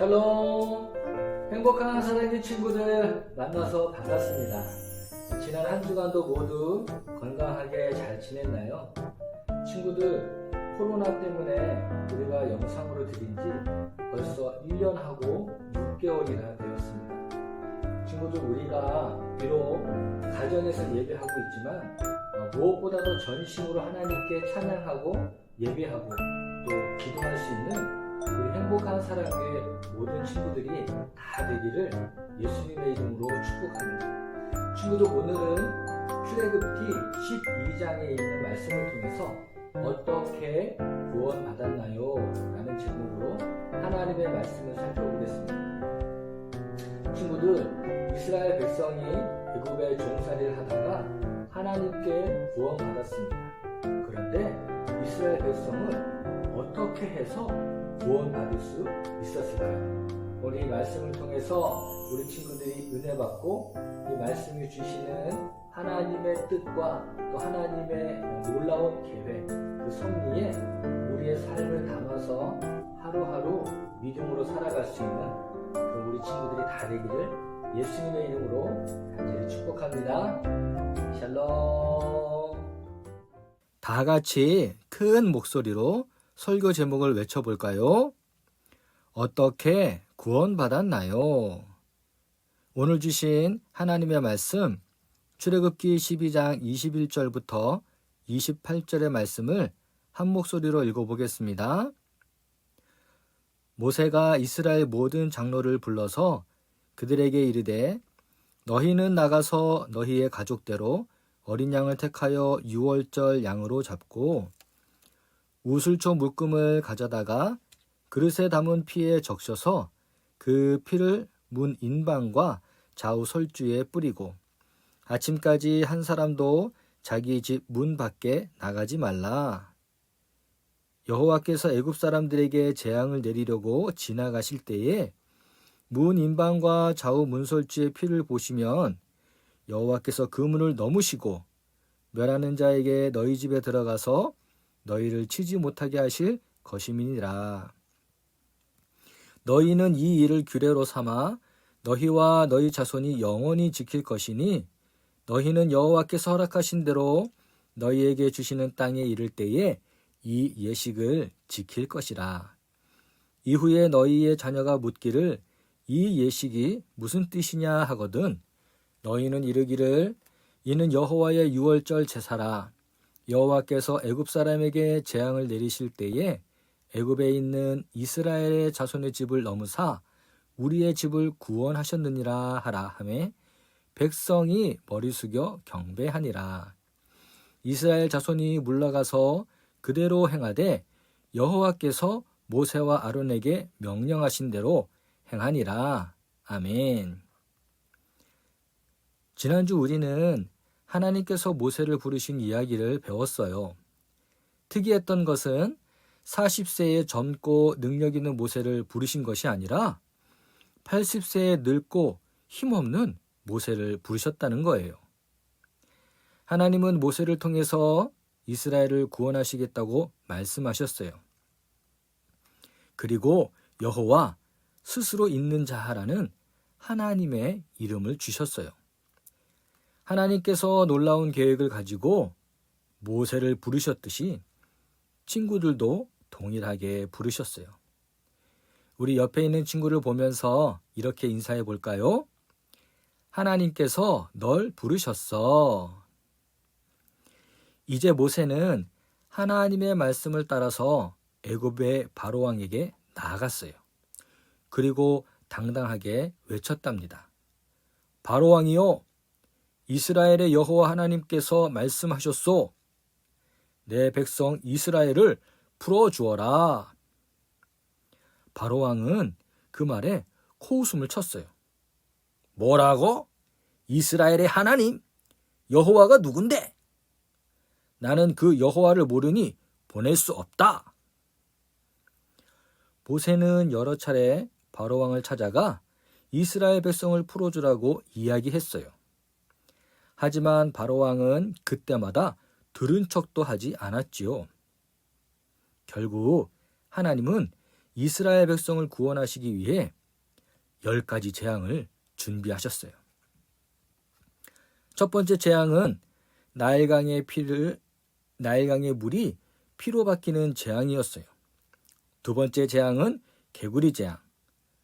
샬롬! 행복한 사랑의 친구들 만나서 반갑습니다. 지난 한 주간도 모두 건강하게 잘 지냈나요? 친구들, 코로나 때문에 우리가 영상으로 드린 지 벌써 1년하고 6개월이나 되었습니다. 친구들, 우리가 비록 가정에서 예배하고 있지만 무엇보다도 전심으로 하나님께 찬양하고 예배하고 또 기도할 수 있는 우리 행복한 사랑교회 모든 친구들이 다 되기를 예수님의 이름으로 축복합니다. 친구들, 오늘은 출애굽기 12장에 있는 말씀을 통해서 어떻게 구원받았나요? 라는 제목으로 하나님의 말씀을 살펴보겠습니다. 친구들, 이스라엘 백성이 애굽의 종살이를 하다가 하나님께 구원받았습니다. 그런데 이스라엘 백성은 어떻게 해서 구원받을 수 있었을까요? 오늘 이 말씀을 통해서 우리 친구들이 은혜 받고 이 말씀이 주시는 하나님의 뜻과 또 하나님의 놀라운 계획, 그 섭리에 우리의 삶을 담아서 하루하루 믿음으로 살아갈 수 있는 그런 우리 친구들이 다 되기를 예수님의 이름으로 간절히 축복합니다. 샬롬. 다 같이 큰 목소리로 설교 제목을 외쳐볼까요? 어떻게 구원받았나요? 오늘 주신 하나님의 말씀 출애굽기 12장 21절부터 28절의 말씀을 한 목소리로 읽어보겠습니다. 모세가 이스라엘 모든 장로를 불러서 그들에게 이르되 너희는 나가서 너희의 가족대로 어린 양을 택하여 유월절 양으로 잡고 우슬초 묶음을 가져다가 그릇에 담은 피에 적셔서 그 피를 문 인방과 좌우 설주에 뿌리고 아침까지 한 사람도 자기 집 문 밖에 나가지 말라. 여호와께서 애굽 사람들에게 재앙을 내리려고 지나가실 때에 문 인방과 좌우 문설주의 피를 보시면 여호와께서 그 문을 넘으시고 멸하는 자에게 너희 집에 들어가서 너희를 치지 못하게 하실 것임이니라. 너희는 이 일을 규례로 삼아 너희와 너희 자손이 영원히 지킬 것이니 너희는 여호와께서 허락하신 대로 너희에게 주시는 땅에 이를 때에 이 예식을 지킬 것이라. 이후에 너희의 자녀가 묻기를 이 예식이 무슨 뜻이냐 하거든 너희는 이르기를 이는 여호와의 유월절 제사라. 여호와께서 애굽 사람에게 재앙을 내리실 때에 애굽에 있는 이스라엘의 자손의 집을 넘으사 우리의 집을 구원하셨느니라 하라 하매 백성이 머리 숙여 경배하니라. 이스라엘 자손이 물러가서 그대로 행하되 여호와께서 모세와 아론에게 명령하신 대로 행하니라. 아멘. 지난주 우리는 하나님께서 모세를 부르신 이야기를 배웠어요. 특이했던 것은 40세의 젊고 능력 있는 모세를 부르신 것이 아니라 80세의 늙고 힘없는 모세를 부르셨다는 거예요. 하나님은 모세를 통해서 이스라엘을 구원하시겠다고 말씀하셨어요. 그리고 여호와 스스로 있는 자라는 하나님의 이름을 주셨어요. 하나님께서 놀라운 계획을 가지고 모세를 부르셨듯이 친구들도 동일하게 부르셨어요. 우리 옆에 있는 친구를 보면서 이렇게 인사해 볼까요? 하나님께서 널 부르셨어. 이제 모세는 하나님의 말씀을 따라서 애굽의 바로왕에게 나아갔어요. 그리고 당당하게 외쳤답니다. 바로왕이요, 이스라엘의 여호와 하나님께서 말씀하셨소. 내 백성 이스라엘을 풀어주어라. 바로왕은 그 말에 코웃음을 쳤어요. 뭐라고? 이스라엘의 하나님? 여호와가 누군데? 나는 그 여호와를 모르니 보낼 수 없다. 모세는 여러 차례 바로왕을 찾아가 이스라엘 백성을 풀어주라고 이야기했어요. 하지만 바로왕은 그때마다 들은 척도 하지 않았지요. 결국 하나님은 이스라엘 백성을 구원하시기 위해 10가지 재앙을 준비하셨어요. 첫 번째 재앙은 나일강의 물이 피로 바뀌는 재앙이었어요. 두 번째 재앙은 개구리 재앙,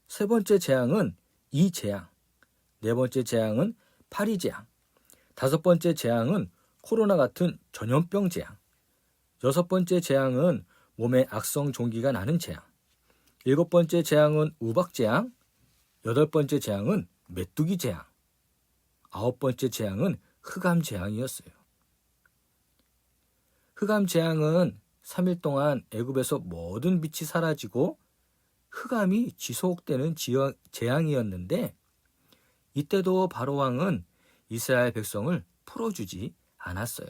세 번째 재앙은 이 재앙, 네 번째 재앙은 파리 재앙, 다섯 번째 재앙은 코로나 같은 전염병 재앙, 여섯 번째 재앙은 몸에 악성 종기가 나는 재앙, 일곱 번째 재앙은 우박 재앙, 여덟 번째 재앙은 메뚜기 재앙, 아홉 번째 재앙은 흑암 재앙이었어요. 흑암 재앙은 3일 동안 애굽에서 모든 빛이 사라지고 흑암이 지속되는 재앙이었는데, 이때도 바로 왕은 이스라엘 백성을 풀어주지 않았어요.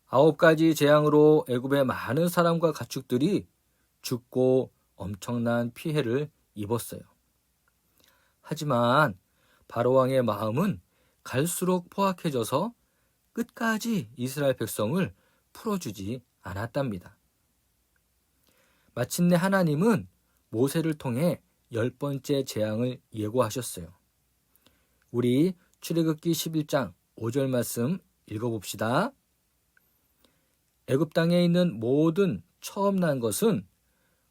9가지 재앙으로 애굽의 많은 사람과 가축들이 죽고 엄청난 피해를 입었어요. 하지만 바로 왕의 마음은 갈수록 포악해져서 끝까지 이스라엘 백성을 풀어주지 않았답니다. 마침내 하나님은 모세를 통해 10번째 재앙을 예고하셨어요. 우리 출애굽기 11장 5절 말씀 읽어봅시다. 애굽 땅에 있는 모든 처음 난 것은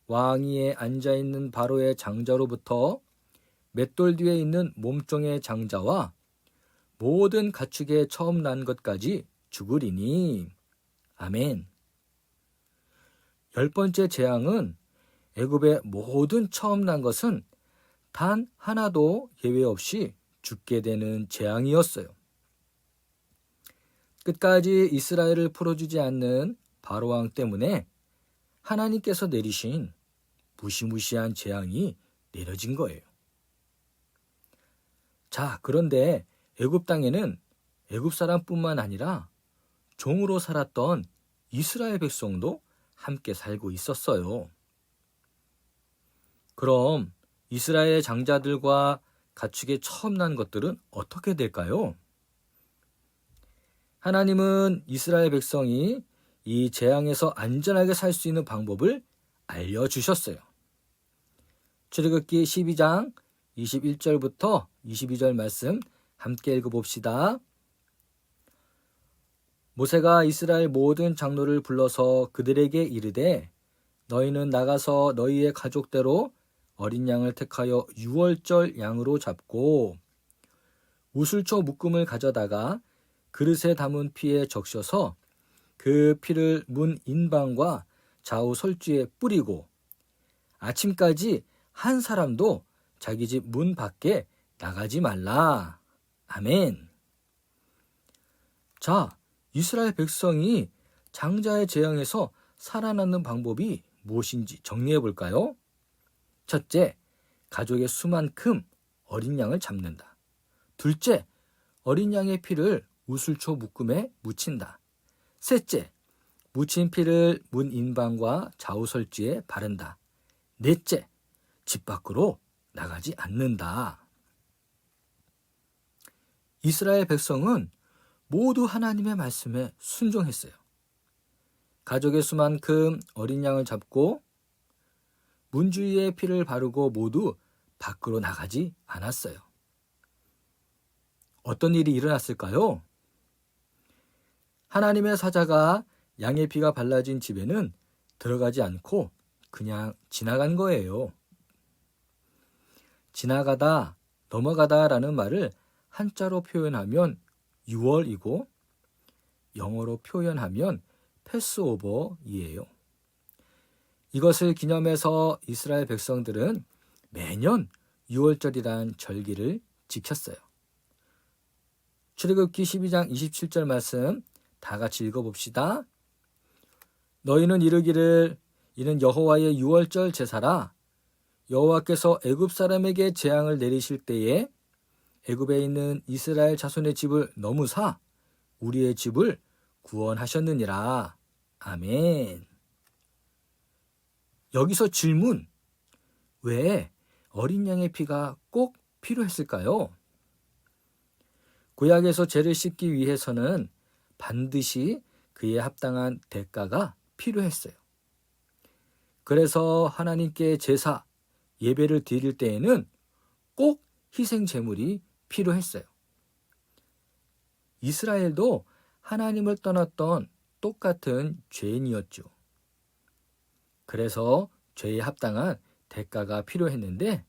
왕위에 앉아있는 바로의 장자로부터 맷돌 뒤에 있는 몸종의 장자와 모든 가축의 처음 난 것까지 죽으리니. 아멘. 10번째 재앙은 애굽의 모든 처음 난 것은 단 하나도 예외 없이 죽게 되는 재앙이었어요. 끝까지 이스라엘을 풀어주지 않는 바로왕 때문에 하나님께서 내리신 무시무시한 재앙이 내려진 거예요. 자, 그런데 애굽 땅에는 애굽 사람뿐만 아니라 종으로 살았던 이스라엘 백성도 함께 살고 있었어요. 그럼 이스라엘 장자들과 가축의 처음 난 것들은 어떻게 될까요? 하나님은 이스라엘 백성이 이 재앙에서 안전하게 살 수 있는 방법을 알려주셨어요. 출애굽기 12장 21절부터 22절 말씀 함께 읽어봅시다. 모세가 이스라엘 모든 장로를 불러서 그들에게 이르되, 너희는 나가서 너희의 가족대로 어린 양을 택하여 유월절 양으로 잡고 우슬초 묶음을 가져다가 그릇에 담은 피에 적셔서 그 피를 문 인방과 좌우 설주에 뿌리고 아침까지 한 사람도 자기 집 문 밖에 나가지 말라. 아멘. 자, 이스라엘 백성이 장자의 재앙에서 살아남는 방법이 무엇인지 정리해 볼까요? 첫째, 가족의 수만큼 어린 양을 잡는다. 둘째, 어린 양의 피를 우슬초 묶음에 묻힌다. 셋째, 묻힌 피를 문 인방과 좌우 설주에 바른다. 넷째, 집 밖으로 나가지 않는다. 이스라엘 백성은 모두 하나님의 말씀에 순종했어요. 가족의 수만큼 어린 양을 잡고 문 주위에 피를 바르고 모두 밖으로 나가지 않았어요. 어떤 일이 일어났을까요? 하나님의 사자가 양의 피가 발라진 집에는 들어가지 않고 그냥 지나간 거예요. 지나가다, 넘어가다라는 말을 한자로 표현하면 유월이고 영어로 표현하면 패스오버이에요. 이것을 기념해서 이스라엘 백성들은 매년 유월절이란 절기를 지켰어요. 출애굽기 12장 27절 말씀 다 같이 읽어봅시다. 너희는 이르기를 이는 여호와의 유월절 제사라. 여호와께서 애굽 사람에게 재앙을 내리실 때에 애굽에 있는 이스라엘 자손의 집을 넘으사 우리의 집을 구원하셨느니라. 아멘. 여기서 질문. 왜 어린 양의 피가 꼭 필요했을까요? 구약에서 죄를 씻기 위해서는 반드시 그에 합당한 대가가 필요했어요. 그래서 하나님께 제사, 예배를 드릴 때에는 꼭 희생 제물이 필요했어요. 이스라엘도 하나님을 떠났던 똑같은 죄인이었죠. 그래서 죄에 합당한 대가가 필요했는데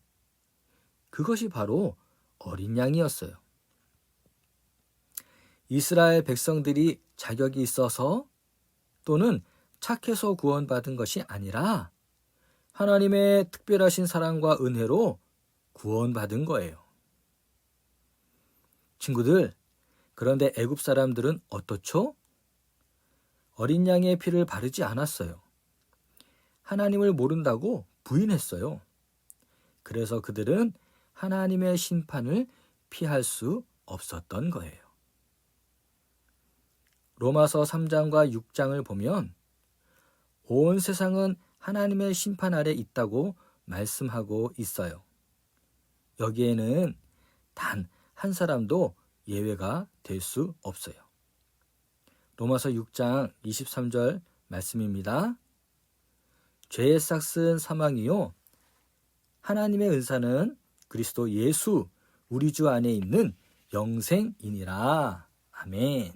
그것이 바로 어린 양이었어요. 이스라엘 백성들이 자격이 있어서 또는 착해서 구원받은 것이 아니라 하나님의 특별하신 사랑과 은혜로 구원받은 거예요. 친구들, 그런데 애굽 사람들은 어떻죠? 어린 양의 피를 바르지 않았어요. 하나님을 모른다고 부인했어요. 그래서 그들은 하나님의 심판을 피할 수 없었던 거예요. 로마서 3장과 6장을 보면 온 세상은 하나님의 심판 아래 있다고 말씀하고 있어요. 여기에는 단 한 사람도 예외가 될 수 없어요. 로마서 6장 23절 말씀입니다. 죄의 싹은 사망이요 하나님의 은사는 그리스도 예수 우리 주 안에 있는 영생이니라. 아멘.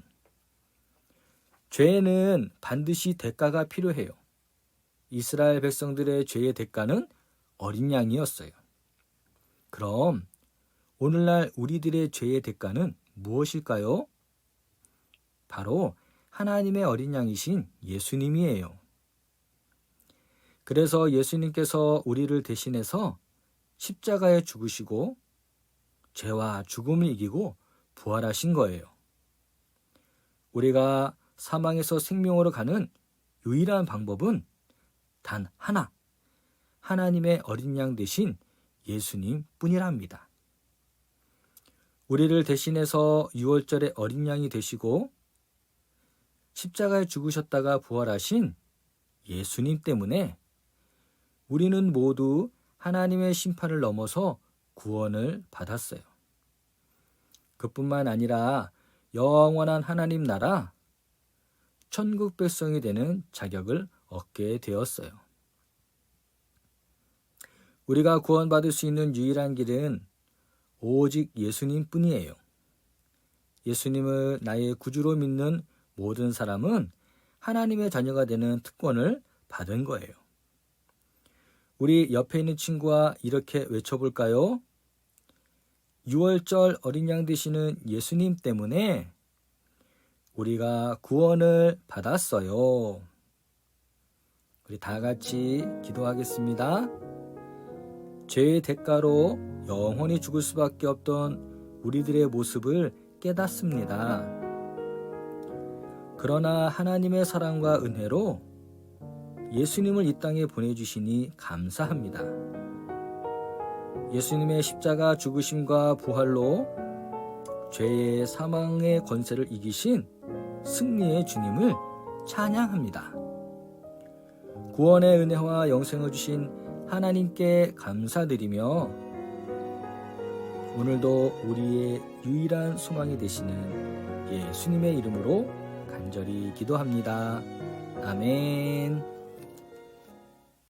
죄에는 반드시 대가가 필요해요. 이스라엘 백성들의 죄의 대가는 어린 양이었어요. 그럼 오늘날 우리들의 죄의 대가는 무엇일까요? 바로 하나님의 어린 양이신 예수님이에요. 그래서 예수님께서 우리를 대신해서 십자가에 죽으시고 죄와 죽음을 이기고 부활하신 거예요. 우리가 사망에서 생명으로 가는 유일한 방법은 단 하나, 하나님의 어린 양 되신 예수님 뿐이랍니다. 우리를 대신해서 유월절의 어린 양이 되시고 십자가에 죽으셨다가 부활하신 예수님 때문에 우리는 모두 하나님의 심판을 넘어서 구원을 받았어요. 그뿐만 아니라 영원한 하나님 나라, 천국 백성이 되는 자격을 얻게 되었어요. 우리가 구원받을 수 있는 유일한 길은 오직 예수님 뿐이에요. 예수님을 나의 구주로 믿는 모든 사람은 하나님의 자녀가 되는 특권을 받은 거예요. 우리 옆에 있는 친구와 이렇게 외쳐볼까요? 6월절 어린 양 되시는 예수님 때문에 우리가 구원을 받았어요. 우리 다 같이 기도하겠습니다. 죄의 대가로 영원히 죽을 수밖에 없던 우리들의 모습을 깨닫습니다. 그러나 하나님의 사랑과 은혜로 예수님을 이 땅에 보내주시니 감사합니다. 예수님의 십자가 죽으심과 부활로 죄의 사망의 권세를 이기신 승리의 주님을 찬양합니다. 구원의 은혜와 영생을 주신 하나님께 감사드리며 오늘도 우리의 유일한 소망이 되시는 예수님의 이름으로 간절히 기도합니다. 아멘.